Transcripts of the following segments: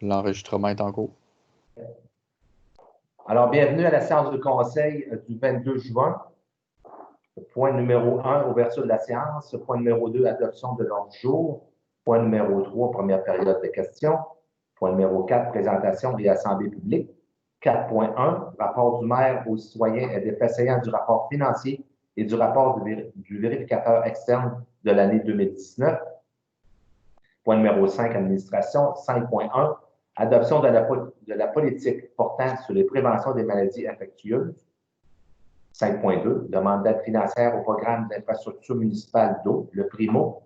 L'enregistrement est en cours. Alors, bienvenue à la séance de conseil du 22 juin. Point numéro 1, ouverture de la séance. Point numéro 2, adoption de l'ordre du jour. Point numéro 3, première période de questions. Point numéro 4, présentation et assemblée publique. 4.1, rapport du maire aux citoyens et des faits saillants du rapport financier et du rapport du vérificateur externe de l'année 2019. Point numéro 5, administration. 5.1, adoption de la politique portant sur les préventions des maladies infectieuses. 5.2, demande d'aide financière au programme d'infrastructure municipale d'eau, le PRIMO.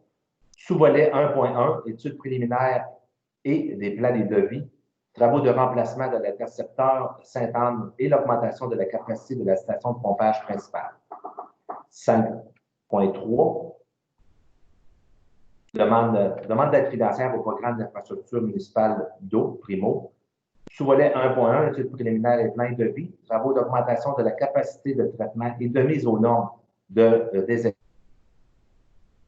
Sous-volet 1.1, études préliminaires et des plans et devis, travaux de remplacement de l'intercepteur Sainte-Anne et l'augmentation de la capacité de la station de pompage principale. 5.3, demande d'aide financière au programme d'infrastructure municipale d'eau, PRIMO. Sous-volet 1.1, études préliminaires et plans de devis, travaux d'augmentation de la capacité de traitement et de mise aux normes des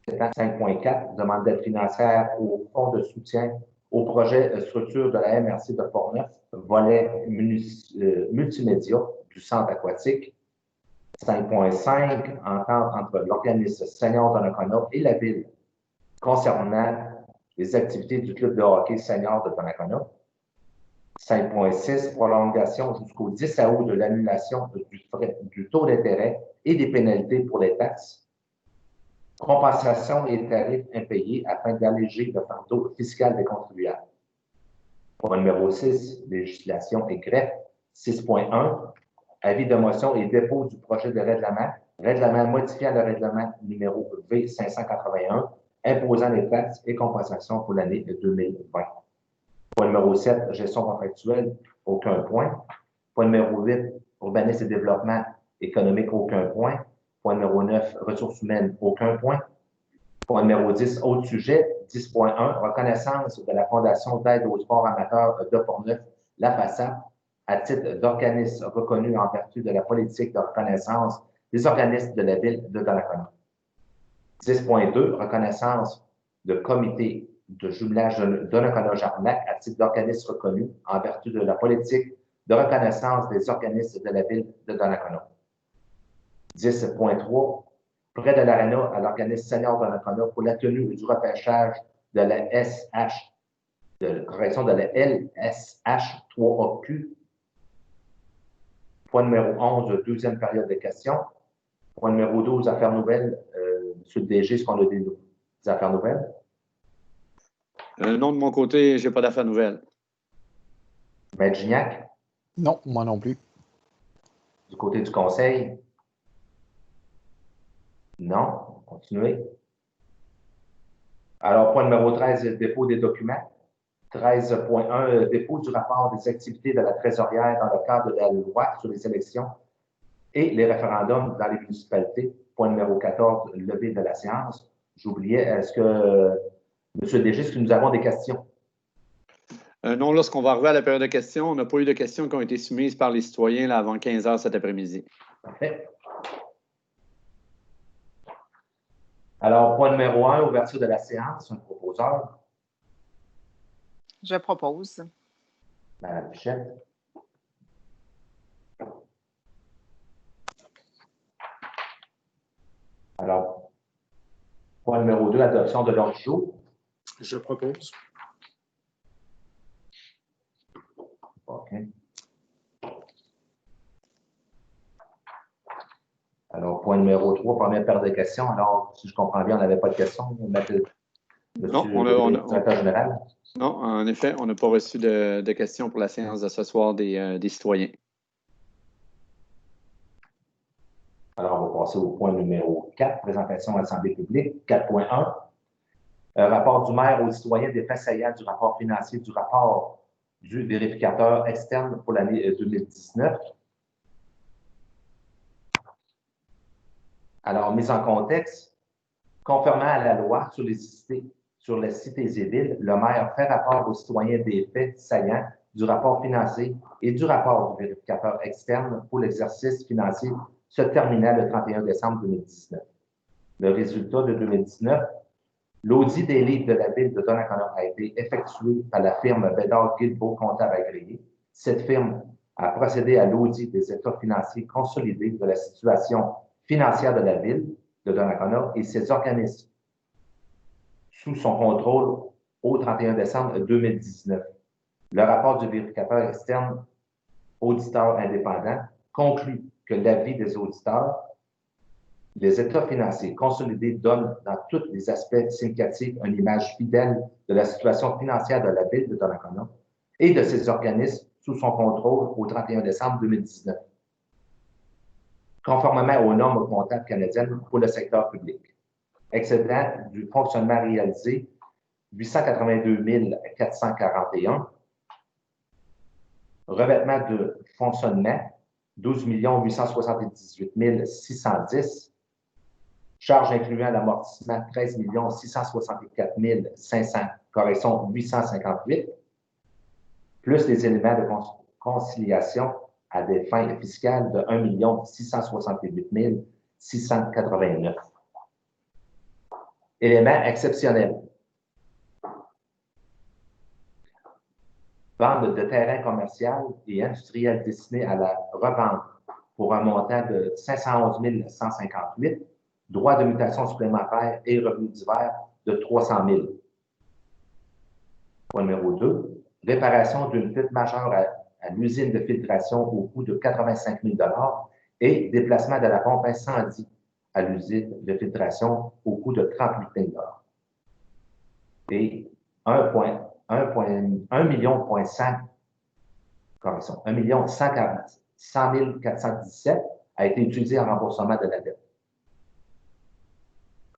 5.4, demande d'aide financière au fonds de soutien au projet structure de la MRC de Portneuf, volet multimédia du centre aquatique. 5.5, entente entre l'organisme senior de Donnacona et la ville concernant les activités du club de hockey senior de Donnacona. 5.6, prolongation jusqu'au 10 août de l'annulation du taux d'intérêt et des pénalités pour les taxes. Compensation et tarifs impayés afin d'alléger le fardeau fiscal des contribuables. Point numéro 6, législation et greffe. 6.1, avis de motion et dépôt du projet de règlement modifiant le règlement numéro V581, imposant les taxes et compensations pour l'année 2020. Point numéro 7, gestion contractuelle, aucun point. Point numéro 8, urbanisme et développement économique, aucun point. Point numéro 9, ressources humaines, aucun point. Point numéro 10, autres sujets. 10.1, reconnaissance de la Fondation d'aide au sport amateur de Portneuf, la FASA, à titre d'organisme reconnu en vertu de la politique de reconnaissance des organismes de la ville de Donnacona. 10.2, reconnaissance de comité de jumelage de Donnacona-Jarnac à titre d'organisme reconnu en vertu de la politique de reconnaissance des organismes de la ville de Donnacona. 10.3, prêt de l'ARENA à l'organisme senior de Donnacona pour la tenue du repêchage de la SH, de correction de la LSH 3AQ. Point numéro 11, deuxième période de questions. Point numéro 12, affaires nouvelles. Monsieur le DG, est-ce qu'on a des affaires nouvelles? Non, de mon côté, je n'ai pas d'affaires nouvelles. Maître Gignac? Non, moi non plus. Du côté du conseil? Non. Continuez. Alors, point numéro 13, dépôt des documents. 13.1, dépôt du rapport des activités de la trésorière dans le cadre de la loi sur les élections et les référendums dans les municipalités. Point numéro 14, levée de la séance. J'oubliais, est-ce que, Monsieur le DG, est-ce que nous avons des questions? Non, lorsqu'on va arriver à la période de questions, on n'a pas eu de questions qui ont été soumises par les citoyens là, avant 15 heures cet après-midi. Parfait. Alors, point numéro 1, ouverture de la séance, un proposeur. Je propose. Madame Pichette. Alors, point numéro 2, adoption de l'ordre du jour. Je propose. OK. Alors, point numéro 3, première paire de questions. Alors, si je comprends bien, on n'avait pas de questions, Monsieur le directeur général? Non, en effet, on n'a pas reçu de questions pour la séance de ce soir des citoyens. Alors, on va passer au point numéro 4, présentation à l'Assemblée publique. 4.1, rapport du maire aux citoyens des faits saillants du rapport financier du rapport du vérificateur externe pour l'année 2019. Alors, mise en contexte, conformément à la loi sur les cités et villes, le maire fait rapport aux citoyens des faits saillants du rapport financier et du rapport du vérificateur externe pour l'exercice financier se terminant le 31 décembre 2019. Le résultat de 2019 L'audit des livres de la ville de Donnacona a été effectué par la firme Bédard Guilbeault Comptable Agréé. Cette firme a procédé à l'audit des états financiers consolidés de la situation financière de la ville de Donnacona et ses organismes sous son contrôle au 31 décembre 2019. Le rapport du vérificateur externe auditeur indépendant conclut que l'avis des auditeurs, les états financiers consolidés donnent dans tous les aspects significatifs une image fidèle de la situation financière de la ville de Donnacona et de ses organismes sous son contrôle au 31 décembre 2019, conformément aux normes comptables canadiennes pour le secteur public. Excédent du fonctionnement réalisé, 882 441. Revêtement de fonctionnement, 12 878 610. Charges incluant l'amortissement, 13 664 500, correction 858, plus les éléments de conciliation à des fins fiscales de 1 668 689. Éléments exceptionnels. Vente de terrains commerciaux et industriels destinés à la revente pour un montant de 511 158, droits de mutation supplémentaires et revenus divers de 300 000. Point numéro 2, réparation d'une fuite majeure à l'usine de filtration au coût de 85 000 et déplacement de la pompe incendie à l'usine de filtration au coût de 38 000 et 1,5 million, correction, 100 417 a été utilisé en remboursement de la dette.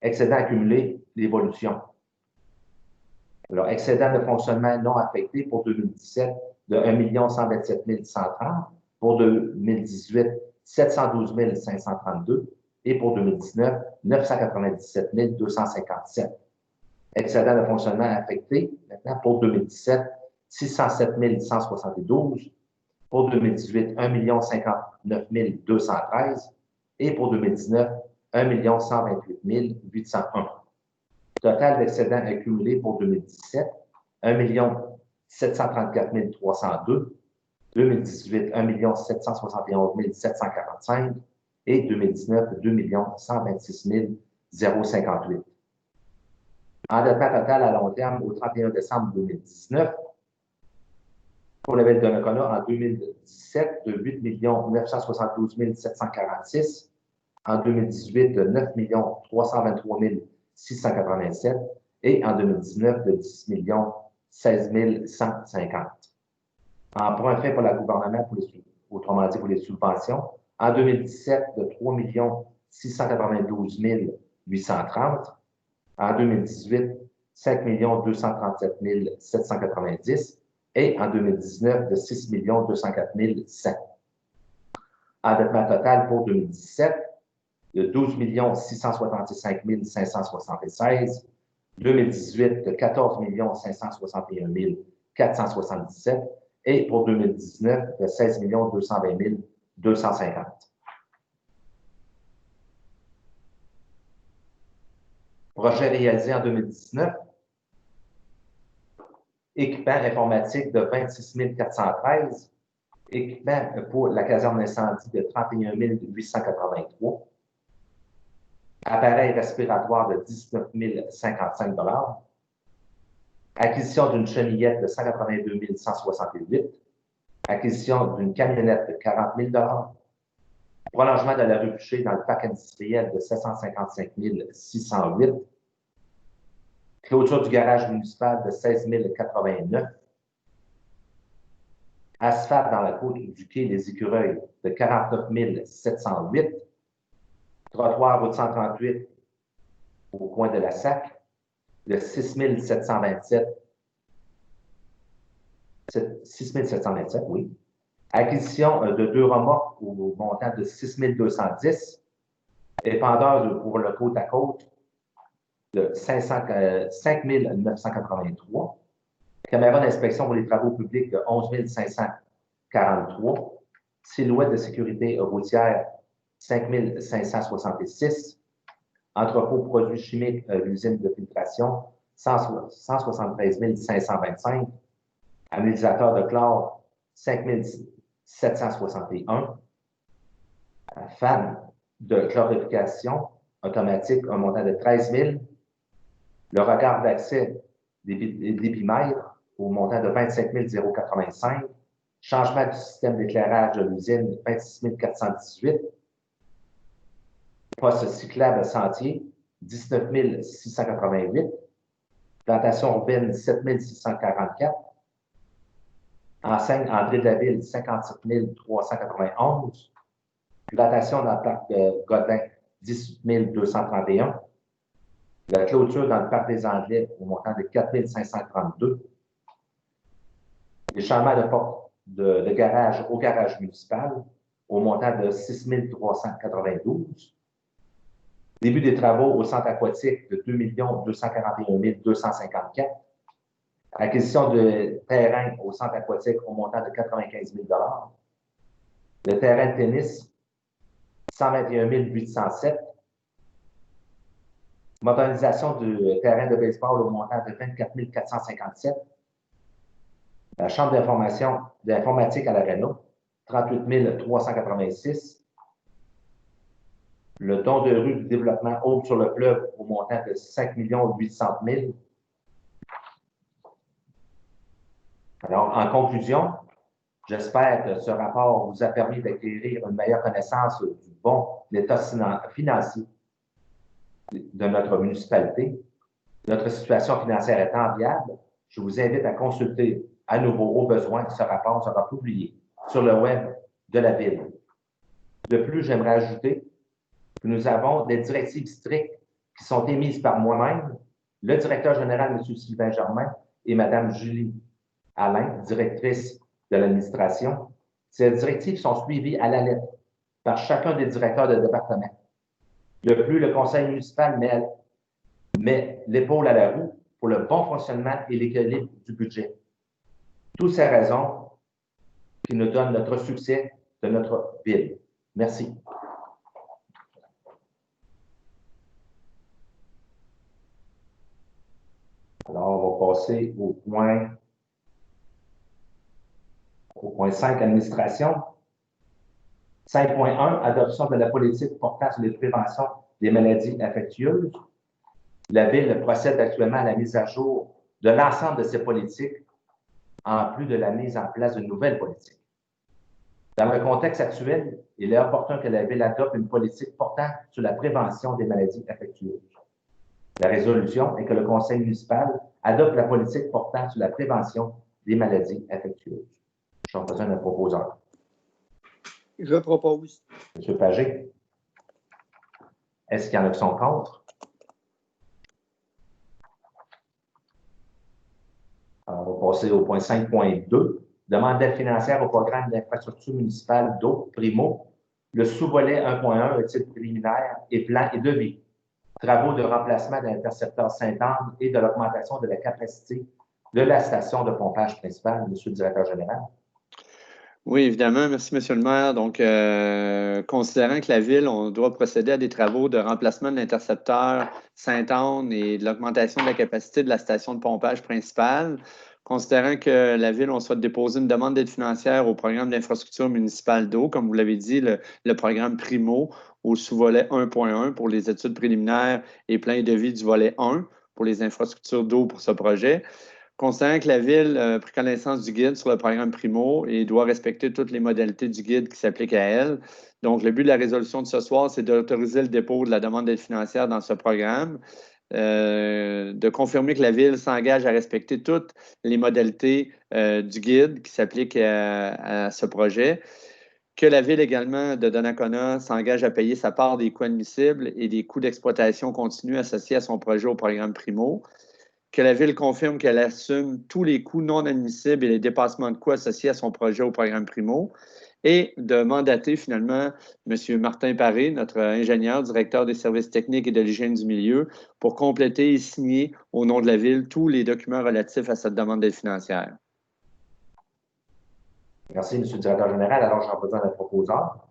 Excédent accumulé, l'évolution. Alors, excédent de fonctionnement non affecté pour 2017 de 1 127 130, pour 2018, 712 532 et pour 2019, 997 257. Excédent de fonctionnement affecté, maintenant, pour 2017, 607 172, pour 2018, 1 059 213 et pour 2019, 1 128 801. Total d'excédents accumulés pour 2017, 1 734 302, 2018, 1 771 745 et 2019, 2 126 058. Endettement total à long terme au 31 décembre 2019 pour la ville de Donnacona en 2017 de 8 972 746, en 2018 de 9 323 687 et en 2019 de 10 16 150. Emprunt fait pour le gouvernement, autrement dit pour les subventions, en 2017 de 3 692 830, en 2018, 5 237 790 et en 2019, de 6 204 100. Endettement total pour 2017, de 12 665 576, 2018, de 14 561 477 et pour 2019, de 16 220 250. Projet réalisé en 2019, équipement informatique de 26 413, équipement pour la caserne d'incendie de 31 883, appareil respiratoire de 19 055 acquisition d'une chenillette de 182 168, acquisition d'une camionnette de 40 000 prolongement de la rue Boucher dans le parc industriel de 755 608, clôture du garage municipal de 16 089, asphalte dans la côte du quai Les Écureuils de 49 708, trottoir route 138 au coin de la SAC de 6 727, oui. Acquisition de 2 remorques au montant de 6 210, épandeur pour le côte à côte de 5 983, caméra d'inspection pour les travaux publics de 11 543, silhouette de sécurité routière 5 566, Entrepôt produits chimiques, l'usine de filtration, 173 525. Analysateur de chlore, 5 761. Fan de chlorification automatique, un montant de 13 000. Le regard d'accès d'épimètre au montant de 25 085. Changement du système d'éclairage de l'usine, 26 418. Poste cyclable sentier, 19 688. Plantation urbaine, 17 644. Enseigne André de la Ville, 57 391. Plantation dans le parc de Godin, 18 231. La clôture dans le parc des Anglais au montant de 4 532. Les changements de porte de garage au garage municipal au montant de 6 392. Début des travaux au centre aquatique de 2 241 254. Acquisition de terrain au centre aquatique au montant de 95 000 Le terrain de tennis, 121 807. Modernisation du terrain de baseball au montant de 24 457. La chambre d'informatique à l'Arena, 38 386. Le don de rue du développement Aube sur le fleuve au montant de 5 800 000. Alors, en conclusion, j'espère que ce rapport vous a permis d'acquérir une meilleure connaissance du bon état financier de notre municipalité. Notre situation financière est enviable. Je vous invite à consulter à nouveau au besoin. Ce rapport sera publié sur le web de la Ville. De plus, j'aimerais ajouter que nous avons des directives strictes qui sont émises par moi-même, le directeur général, M. Sylvain Germain, et Mme Julie Alain, directrice de l'administration. Ces directives sont suivies à la lettre par chacun des directeurs de département. De plus, le conseil municipal met l'épaule à la roue pour le bon fonctionnement et l'équilibre du budget. Toutes ces raisons qui nous donnent notre succès de notre ville. Merci. Alors, on va passer au point 5, administration. 5.1, adoption de la politique portant sur les préventions des maladies infectieuses. La Ville procède actuellement à la mise à jour de l'ensemble de ces politiques, en plus de la mise en place d'une nouvelle politique. Dans le contexte actuel, il est opportun que la Ville adopte une politique portant sur la prévention des maladies infectieuses. La résolution est que le conseil municipal adopte la politique portant sur la prévention des maladies infectieuses. J'ai besoin d'un proposeur. Je propose. M. Pagé. Est-ce qu'il y en a qui sont contre? Alors, on va passer au point 5.2. Demande d'aide financière au programme d'infrastructure municipale d'eau, Primo. Le sous-volet 1.1, le titre préliminaire et plan et devis. Travaux de remplacement de l'intercepteur Sainte-Anne et de l'augmentation de la capacité de la station de pompage principale. Monsieur le directeur général. Oui, évidemment. Merci, Monsieur le maire. Donc, considérant que la Ville, on doit procéder à des travaux de remplacement de l'intercepteur Sainte-Anne et de l'augmentation de la capacité de la station de pompage principale, considérant que la Ville, on souhaite déposer une demande d'aide financière au programme d'infrastructure municipale d'eau, comme vous l'avez dit, le programme Primo au sous-volet 1.1 pour les études préliminaires et plan et devis du volet 1 pour les infrastructures d'eau pour ce projet. Considérant que la Ville a pris connaissance du guide sur le programme Primo et doit respecter toutes les modalités du guide qui s'appliquent à elle. Donc, le but de la résolution de ce soir, c'est d'autoriser le dépôt de la demande d'aide financière dans ce programme, de confirmer que la Ville s'engage à respecter toutes les modalités du guide qui s'appliquent à ce projet, que la Ville également de Donnacona s'engage à payer sa part des coûts admissibles et des coûts d'exploitation continue associés à son projet au programme Primo, que la Ville confirme qu'elle assume tous les coûts non admissibles et les dépassements de coûts associés à son projet au programme Primo, et de mandater finalement M. Martin Paré, notre ingénieur, directeur des services techniques et de l'hygiène du milieu, pour compléter et signer au nom de la Ville tous les documents relatifs à cette demande d'aide financière. Merci, M. le directeur général. Alors, j'ai besoin d'un proposeur.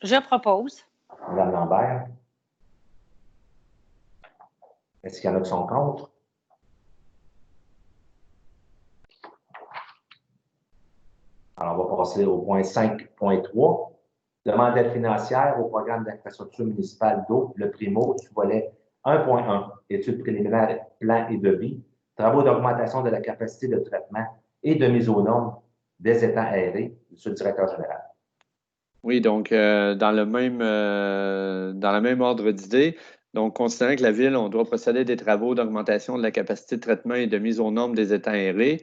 Je propose. Mme Lambert. Est-ce qu'il y en a qui sont contre? Alors, on va passer au point 5.3. Demande d'aide financière au programme d'infrastructure municipale d'eau, le Primo, du volet 1.1, études préliminaires, plan et devis, travaux d'augmentation de la capacité de traitement et de mise aux normes des étangs aérés, monsieur le directeur général. Oui, donc dans le même ordre d'idée, donc considérant que la Ville, on doit procéder à des travaux d'augmentation de la capacité de traitement et de mise aux normes des étangs aérés,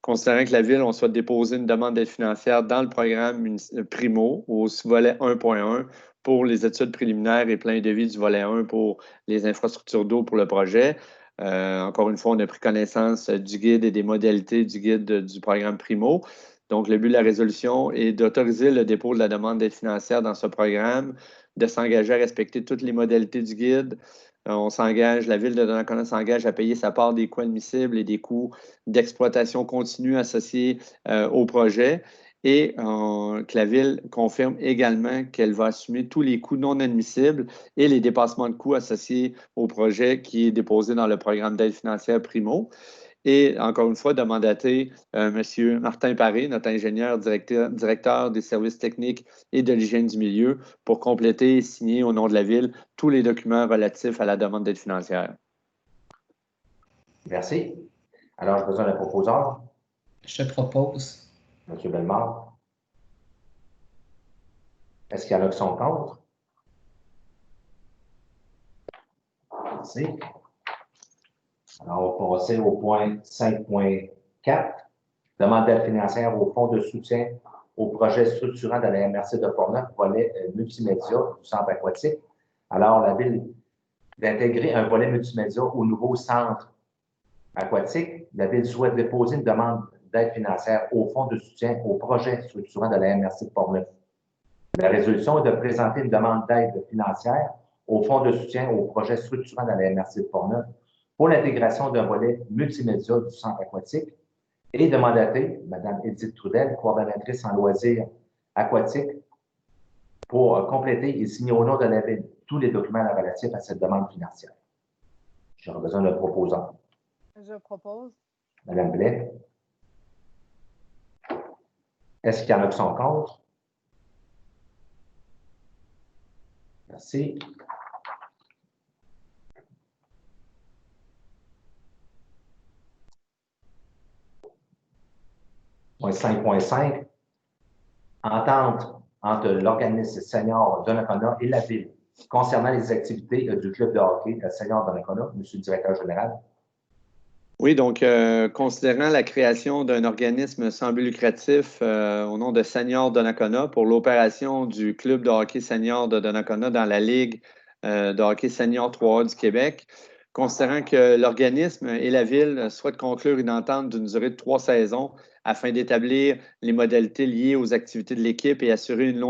considérant que la Ville, on souhaite déposer une demande d'aide financière dans le programme Primo au volet 1.1 pour les études préliminaires et plein de devis du volet 1 pour les infrastructures d'eau pour le projet. Encore une fois, on a pris connaissance du guide et des modalités du guide du programme Primo. Donc, le but de la résolution est d'autoriser le dépôt de la demande d'aide financière dans ce programme, de s'engager à respecter toutes les modalités du guide. La Ville de Donnacona s'engage à payer sa part des coûts admissibles et des coûts d'exploitation continue associés au projet et que la Ville confirme également qu'elle va assumer tous les coûts non admissibles et les dépassements de coûts associés au projet qui est déposé dans le programme d'aide financière Primo. Et encore une fois, de mandater M. Martin Paré, notre ingénieur directeur des services techniques et de l'hygiène du milieu, pour compléter et signer au nom de la Ville tous les documents relatifs à la demande d'aide financière. Merci. Alors, j'ai besoin d'un proposeur. Je propose. M. Bellemare. Est-ce qu'il y en a qui sont contre? Merci. Alors, on va passer au point 5.4. Demande d'aide financière au fonds de soutien au projet structurant de la MRC de Portneuf, volet multimédia du centre aquatique. Alors, la Ville d'intégrer un volet multimédia au nouveau centre aquatique. La Ville souhaite déposer une demande d'aide financière au fonds de soutien au projet structurant de la MRC de Portneuf. La résolution est de présenter une demande d'aide financière au fonds de soutien au projet structurant de la MRC de Portneuf pour l'intégration d'un volet multimédia du centre aquatique et de mandater Mme Edith Trudel, coordonnatrice en loisirs aquatiques, pour compléter et signer au nom de la Ville tous les documents relatifs à cette demande financière. J'aurais besoin d'un proposant. Je propose. Mme Blais. Est-ce qu'il y en a qui sont contre? Merci. Point 5.5. Entente entre l'organisme senior Donnacona et la Ville concernant les activités du club de hockey senior Donnacona, Monsieur le directeur général. Oui, donc, considérant la création d'un organisme sans but lucratif au nom de Senior Donnacona pour l'opération du club de hockey senior de Donnacona dans la Ligue de hockey senior 3A du Québec, considérant que l'organisme et la Ville souhaitent conclure une entente d'une durée de 3 saisons afin d'établir les modalités liées aux activités de l'équipe et assurer une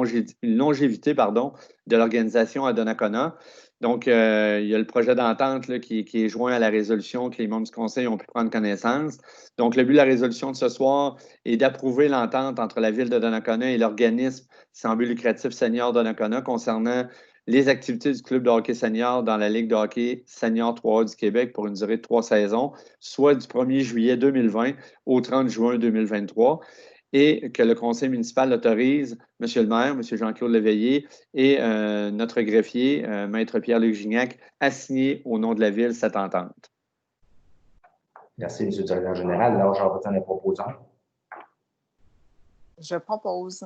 longévité de l'organisation à Donnacona. Donc, il y a le projet d'entente qui est joint à la résolution que les membres du Conseil ont pu prendre connaissance. Donc, le but de la résolution de ce soir est d'approuver l'entente entre la Ville de Donnacona et l'organisme sans but lucratif senior Donnacona concernant les activités du club de hockey senior dans la Ligue de hockey senior 3A du Québec pour une durée de 3 saisons, soit du 1er juillet 2020 au 30 juin 2023. Et que le conseil municipal autorise M. le maire, M. Jean-Claude Léveillé et notre greffier, Maître Pierre-Luc Gignac, à signer au nom de la Ville cette entente. Merci, M. le directeur général. Alors, j'en besoin d'un proposant. Je propose.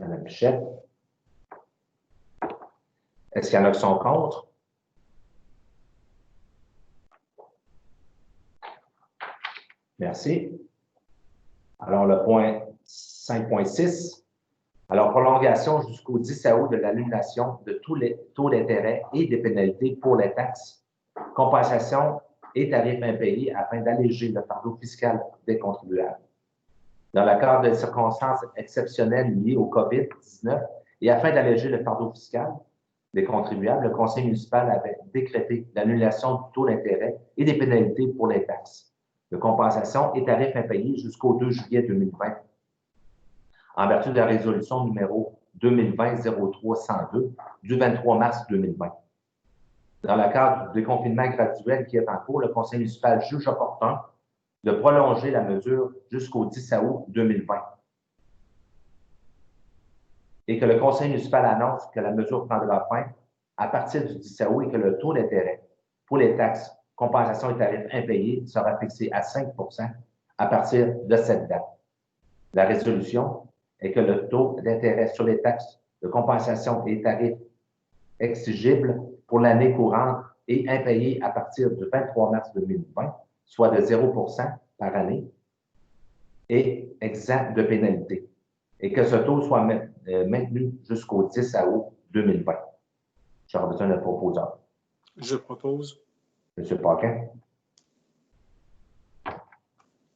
Mme Pichette. Est-ce qu'il y en a qui sont contre? Merci. Alors, le point 5.6. Alors, prolongation jusqu'au 10 août de l'annulation de tous les taux d'intérêt et des pénalités pour les taxes, compensation et tarifs impayés afin d'alléger le fardeau fiscal des contribuables. Dans le cadre de circonstances exceptionnelles liées au COVID-19 et afin d'alléger le fardeau fiscal des contribuables, le conseil municipal avait décrété l'annulation du taux d'intérêt et des pénalités pour les taxes de compensation et tarifs impayés jusqu'au 2 juillet 2020, en vertu de la résolution numéro 2020-03-102 du 23 mars 2020. Dans le cadre du déconfinement graduel qui est en cours, le conseil municipal juge opportun de prolonger la mesure jusqu'au 10 août 2020 et que le conseil municipal annonce que la mesure prendra fin à partir du 10 août et que le taux d'intérêt pour les taxes, compensations et tarifs impayés sera fixé à 5 à partir de cette date. La résolution est que le taux d'intérêt sur les taxes de compensation et tarifs exigibles pour l'année courante et impayés à partir du 23 mars 2020, soit de 0 par année, est exempt de pénalité et que ce taux soit maintenu jusqu'au 10 août 2020. J'aurais besoin d'un proposeur. Je propose. M. Paquin.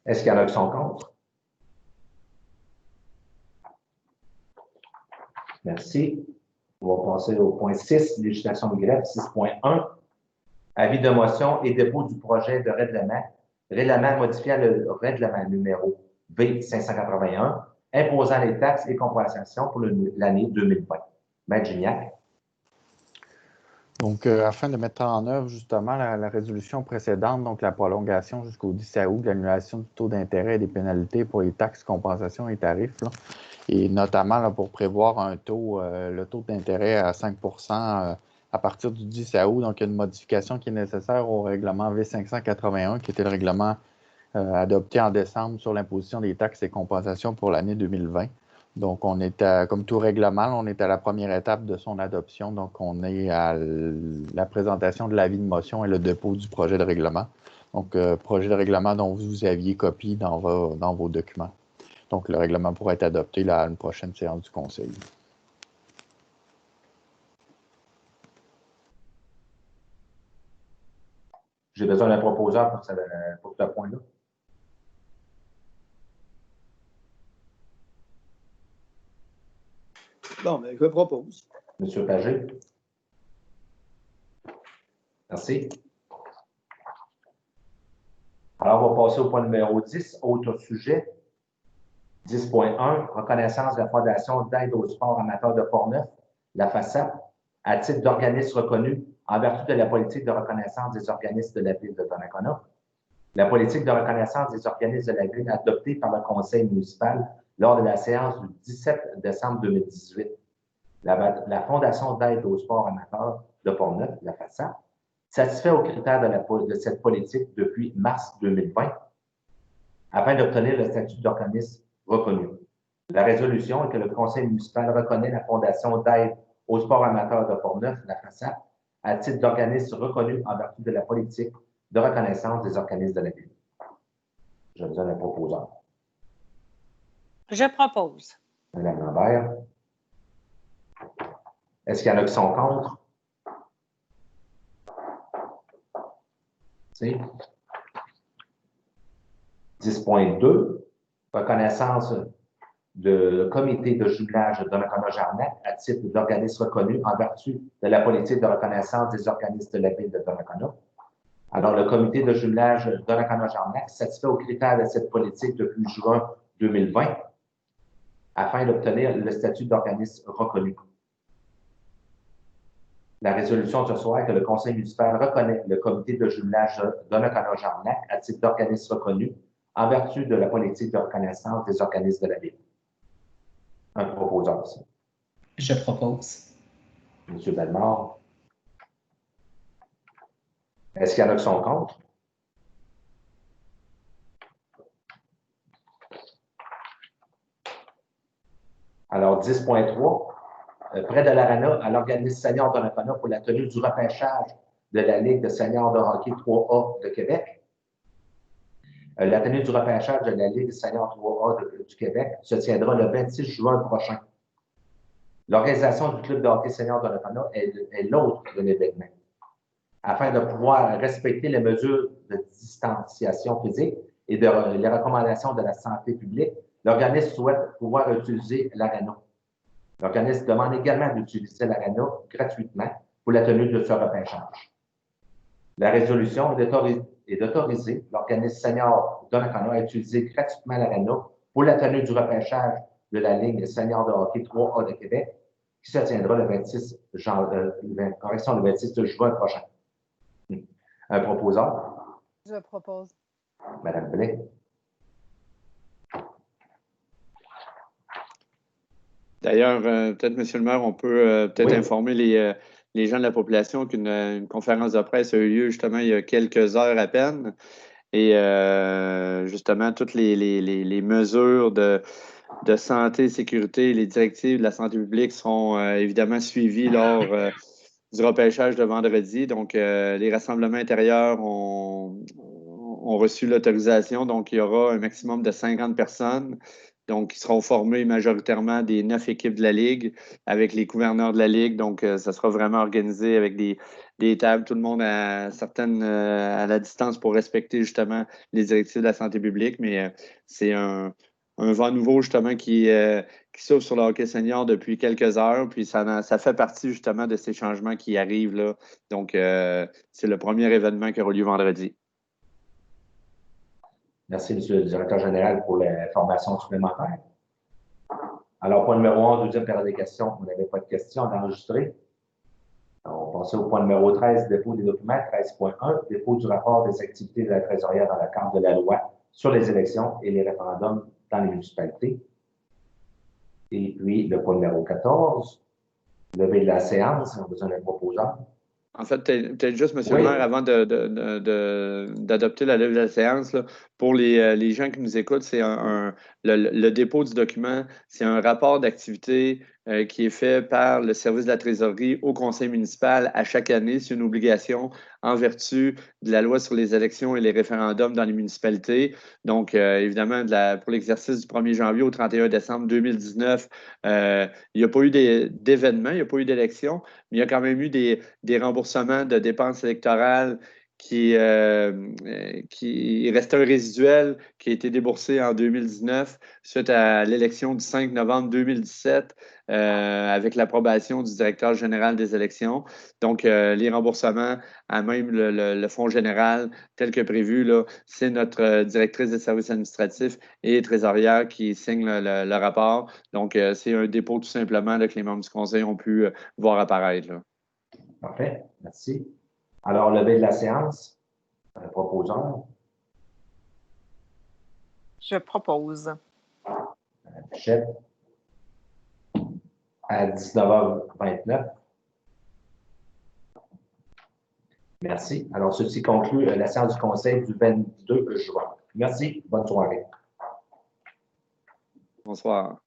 Est-ce qu'il y en a qui sont contre? Merci. On va passer au point 6, législation de greffe, 6.1. Avis de motion et dépôt du projet de règlement modifiant le règlement numéro V581, imposant les taxes et compensations pour l'année 2020. Maître Gignac. Donc, afin de mettre en œuvre justement la résolution précédente, donc la prolongation jusqu'au 10 août de l'annulation du taux d'intérêt et des pénalités pour les taxes, compensations et tarifs, là, et notamment là, pour prévoir un taux, le taux d'intérêt à 5 à partir du 10 août. Donc, il y a une modification qui est nécessaire au règlement V581, qui était le règlement adopté en décembre sur l'imposition des taxes et compensations pour l'année 2020. Donc, on est comme tout règlement, on est à la première étape de son adoption. Donc, on est à la présentation de l'avis de motion et le dépôt du projet de règlement. Donc, projet de règlement dont vous aviez copie dans vos documents. Donc, le règlement pourra être adopté là, à une prochaine séance du Conseil. J'ai besoin d'un proposeur pour ce point-là. Bon, mais je propose. M. Pagé. Merci. Alors, on va passer au point numéro 10, autre sujet. 10.1, reconnaissance de la Fondation d'aide au sport amateur de Portneuf, la FASAP, à titre d'organisme reconnu en vertu de la politique de reconnaissance des organismes de la ville de Donnacona. La politique de reconnaissance des organismes de la ville adoptée par le conseil municipal lors de la séance du 17 décembre 2018. La Fondation d'aide au sport amateur de Portneuf, la FASAP, satisfait aux critères de cette politique depuis mars 2020 afin d'obtenir le statut d'organisme reconnu. La résolution est que le conseil municipal reconnaît la Fondation d'aide au sport amateur de Portneuf, la FASAP, à titre d'organisme reconnu en vertu de la politique de reconnaissance des organismes de la ville. J'ai besoin d'un proposeur. Je propose. Mme Lambert. Est-ce qu'il y en a qui sont contre? C'est 10.2, reconnaissance de comité de jumelage de Donnacona-Jarnac à titre d'organisme reconnu en vertu de la politique de reconnaissance des organismes de la ville de Donnacona. Alors, le comité de jumelage Donnacona-Jarnac satisfait aux critères de cette politique depuis juin 2020 afin d'obtenir le statut d'organisme reconnu. La résolution de ce soir est que le conseil municipal reconnaît le comité de jumelage Donnacona-Jarnac à titre d'organisme reconnu en vertu de la politique de reconnaissance des organismes de la ville. Un proposeur aussi. Je propose. M. Bellemare. Est-ce qu'il y en a qui sont contre? Alors, 10.3, près de l'Arena à l'organisme senior de Donnacona pour la tenue du repêchage de la Ligue de seniors de hockey 3A de Québec. La tenue du repêchage de la Ligue senior 3A du Québec se tiendra le 26 juin prochain. L'organisation du club de hockey senior de Donnacona est l'autre de l'événement. Afin de pouvoir respecter les mesures de distanciation physique et les recommandations de la santé publique, l'organisme souhaite pouvoir utiliser l'Arena. L'organisme demande également d'utiliser l'Arena gratuitement pour la tenue de ce repêchage. La résolution est d'autoriser l'organisme senior Donnacona à utiliser gratuitement l'Arena pour la tenue du repêchage de la Ligue senior de hockey 3A de Québec, qui se tiendra le 26 juin prochain. Un proposeur, Je propose. Madame Blais. D'ailleurs, peut-être, Monsieur le maire, on peut peut-être Oui. informer les gens de la population qu'une conférence de presse a eu lieu justement il y a quelques heures à peine. Et justement, toutes les mesures de santé et sécurité, les directives de la santé publique seront évidemment suivies lors du repêchage de vendredi. Donc, les rassemblements intérieurs ont reçu l'autorisation. Donc, il y aura un maximum de 50 personnes. Donc, qui seront formés majoritairement des 9 équipes de la Ligue avec les gouverneurs de la Ligue. Donc, ça sera vraiment organisé avec des tables, tout le monde à la distance pour respecter justement les directives de la santé publique. Mais c'est un vent nouveau justement qui s'ouvre sur le hockey senior depuis quelques heures. Puis ça fait partie justement de ces changements qui arrivent là. Donc, c'est le premier événement qui aura lieu vendredi. Merci, Monsieur le Directeur général, pour l'information supplémentaire. Alors, point numéro 1, deuxième période des questions. Vous n'avez pas de questions à enregistrer. On va passer au point numéro 13, dépôt des documents. 13.1, dépôt du rapport des activités de la trésorière dans le cadre de la loi sur les élections et les référendums dans les municipalités. Et puis, le point numéro 14, levé de la séance. On a besoin d'un proposeur. En fait, peut-être juste, Monsieur Oui. le maire, avant d'adopter la levée de la séance, là, pour les gens qui nous écoutent, c'est le dépôt du document, c'est un rapport d'activité qui est fait par le service de la trésorerie au conseil municipal à chaque année. C'est une obligation en vertu de la loi sur les élections et les référendums dans les municipalités. Donc, évidemment, pour l'exercice du 1er janvier au 31 décembre 2019, il n'y a pas eu d'événement, il n'y a pas eu d'élection, mais il y a quand même eu des remboursements de dépenses électorales qui restait un résiduel qui a été déboursé en 2019 suite à l'élection du 5 novembre 2017 avec l'approbation du directeur général des élections. Donc, les remboursements à même le fonds général tel que prévu, là, c'est notre directrice des services administratifs et trésorière qui signe le rapport. Donc, c'est un dépôt tout simplement là, que les membres du conseil ont pu voir apparaître. Là. Parfait, merci. Alors, levé de la séance, un proposeur, Je propose. Pichette, à 19h29. Merci. Alors, ceci conclut la séance du conseil du 22 juin. Merci. Bonne soirée. Bonsoir.